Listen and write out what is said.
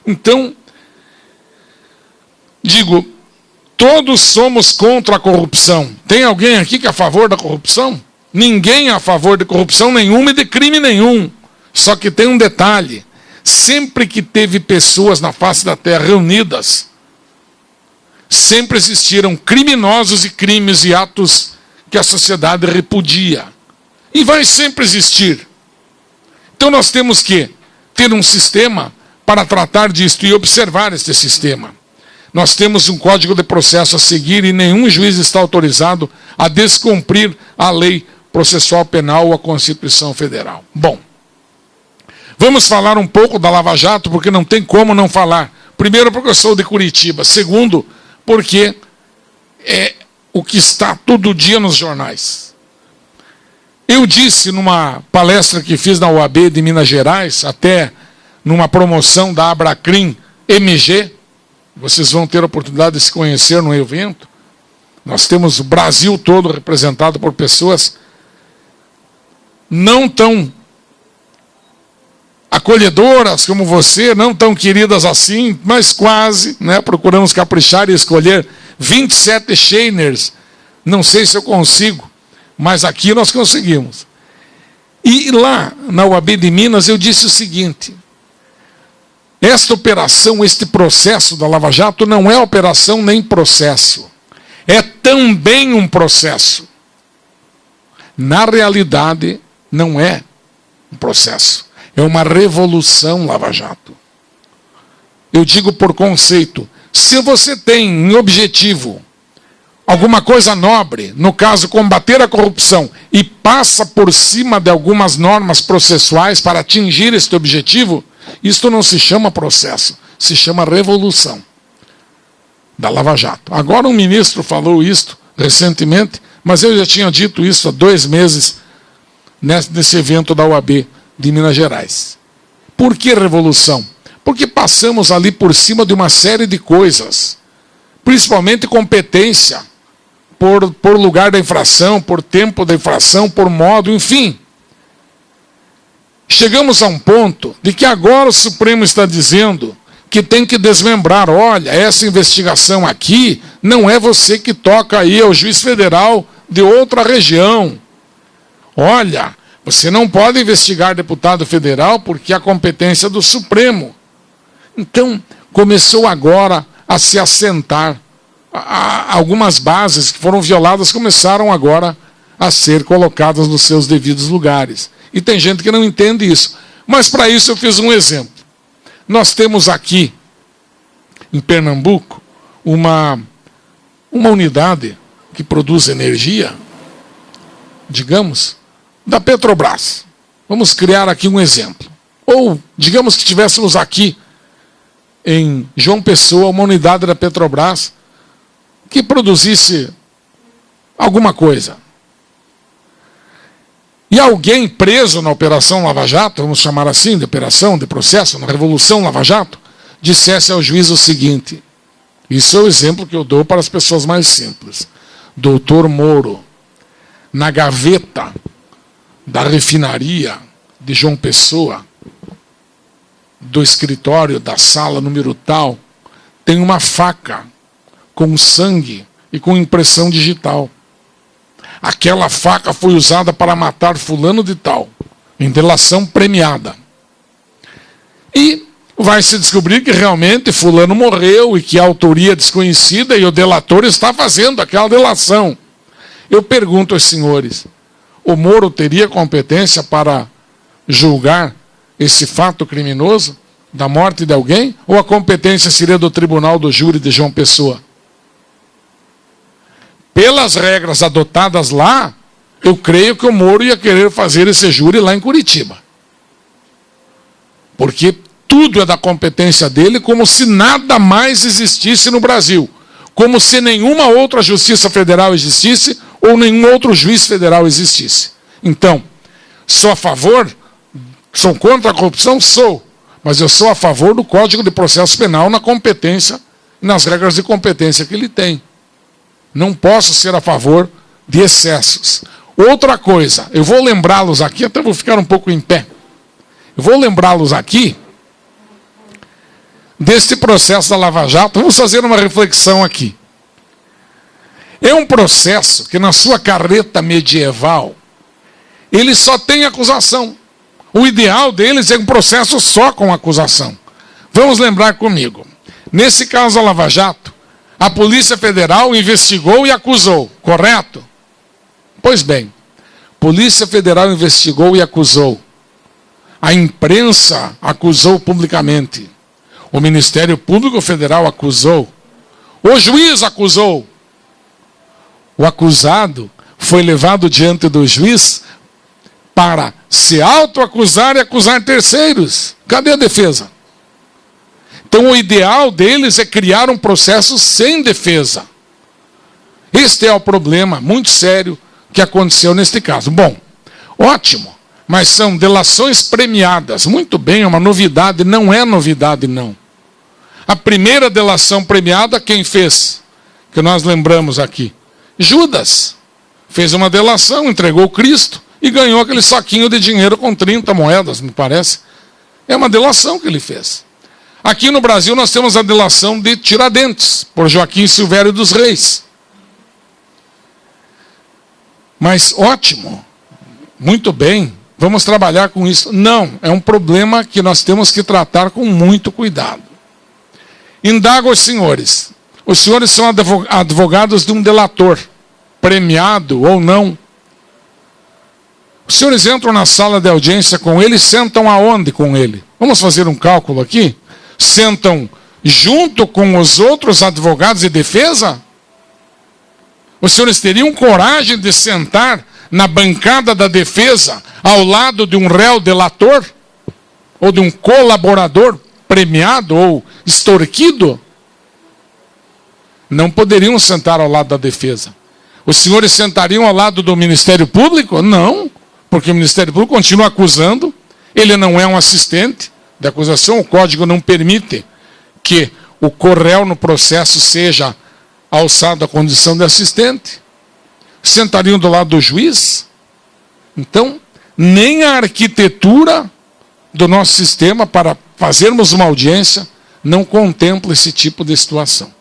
Então, digo, todos somos contra a corrupção. Tem alguém aqui que é a favor da corrupção? Ninguém é a favor de corrupção nenhuma e de crime nenhum. Só que tem um detalhe. Sempre que teve pessoas na face da terra reunidas, sempre existiram criminosos e crimes e atos que a sociedade repudia. E vai sempre existir. Então nós temos que ter um sistema para tratar disto e observar este sistema. Nós temos um código de processo a seguir e nenhum juiz está autorizado a descumprir a lei processual penal ou a Constituição Federal. Bom, vamos falar um pouco da Lava Jato, porque não tem como não falar. Primeiro, porque eu sou de Curitiba. Segundo, porque é o que está todo dia nos jornais. Eu disse numa palestra que fiz na UAB de Minas Gerais, até numa promoção da Abracrim MG, vocês vão ter a oportunidade de se conhecer no evento. Nós temos o Brasil todo representado por pessoas não tão acolhedoras como você, não tão queridas assim, mas quase, né? Procuramos caprichar e escolher 27 Scheiners. Não sei se eu consigo, mas aqui nós conseguimos. E lá, na UAB de Minas, eu disse o seguinte: esta operação, este processo da Lava Jato não é operação nem processo. É também um processo. Na realidade, não é um processo. É uma revolução Lava Jato. Eu digo por conceito. Se você tem em objetivo alguma coisa nobre, no caso combater a corrupção, e passa por cima de algumas normas processuais para atingir este objetivo, isto não se chama processo, se chama revolução da Lava Jato. Agora um ministro falou isto recentemente, mas eu já tinha dito isso há 2 meses nesse evento da UAB de Minas Gerais. Por que revolução? Porque passamos ali por cima de uma série de coisas, principalmente competência, por lugar da infração, por tempo da infração, por modo, enfim. Chegamos a um ponto de que agora o Supremo está dizendo que tem que desmembrar. Olha, essa investigação aqui não é você que toca aí, é o juiz federal de outra região. Olha, você não pode investigar deputado federal porque a competência é do Supremo. Então, começou agora a se assentar. Algumas bases que foram violadas começaram agora a ser colocadas nos seus devidos lugares. E tem gente que não entende isso. Mas para isso eu fiz um exemplo. Nós temos aqui, em Pernambuco, uma unidade que produz energia, digamos, da Petrobras. Vamos criar aqui um exemplo. Ou, digamos que tivéssemos aqui, em João Pessoa, uma unidade da Petrobras que produzisse alguma coisa. E alguém preso na Operação Lava Jato, vamos chamar assim, de operação, de processo, na Revolução Lava Jato, dissesse ao juiz o seguinte, isso é o exemplo que eu dou para as pessoas mais simples. Doutor Moro, na gaveta da refinaria de João Pessoa, do escritório da sala número tal, tem uma faca com sangue e com impressão digital. Aquela faca foi usada para matar fulano de tal, em delação premiada. E vai se descobrir que realmente fulano morreu e que a autoria é desconhecida e o delator está fazendo aquela delação. Eu pergunto aos senhores, o Moro teria competência para julgar esse fato criminoso da morte de alguém? Ou a competência seria do tribunal do júri de João Pessoa? Pelas regras adotadas lá, eu creio que o Moro ia querer fazer esse júri lá em Curitiba. Porque tudo é da competência dele, como se nada mais existisse no Brasil. Como se nenhuma outra justiça federal existisse, ou nenhum outro juiz federal existisse. Então, sou a favor, sou contra a corrupção? Sou. Mas eu sou a favor do Código de Processo Penal na competência, nas regras de competência que ele tem. Não posso ser a favor de excessos. Outra coisa, eu vou lembrá-los aqui, até vou ficar um pouco em pé. Eu vou lembrá-los aqui deste processo da Lava Jato, vamos fazer uma reflexão aqui. É um processo que na sua carreta medieval, ele só tem acusação. O ideal deles é um processo só com acusação. Vamos lembrar comigo. Nesse caso da Lava Jato, a Polícia Federal investigou e acusou, correto? Pois bem, Polícia Federal investigou e acusou. A imprensa acusou publicamente. O Ministério Público Federal acusou. O juiz acusou. O acusado foi levado diante do juiz para se autoacusar e acusar terceiros. Cadê a defesa? Então o ideal deles é criar um processo sem defesa. Este é o problema muito sério que aconteceu neste caso. Bom, ótimo, mas são delações premiadas. Muito bem, é uma novidade, não é novidade não. A primeira delação premiada, quem fez? Que nós lembramos aqui. Judas fez uma delação, entregou Cristo e ganhou aquele saquinho de dinheiro com 30 moedas, me parece. É uma delação que ele fez. Aqui no Brasil nós temos a delação de Tiradentes, por Joaquim Silvério dos Reis. Mas ótimo, muito bem, vamos trabalhar com isso. Não, é um problema que nós temos que tratar com muito cuidado. Indago os senhores são advogados de um delator, premiado ou não. Os senhores entram na sala de audiência com ele e sentam aonde com ele? Vamos fazer um cálculo aqui? Sentam junto com os outros advogados de defesa? Os senhores teriam coragem de sentar na bancada da defesa ao lado de um réu delator? Ou de um colaborador premiado ou extorquido? Não poderiam sentar ao lado da defesa. Os senhores sentariam ao lado do Ministério Público? Não, porque o Ministério Público continua acusando, ele não é um assistente de acusação, o código não permite que o corréu no processo seja alçado à condição de assistente. Sentariam do lado do juiz? Então, nem a arquitetura do nosso sistema para fazermos uma audiência não contempla esse tipo de situação.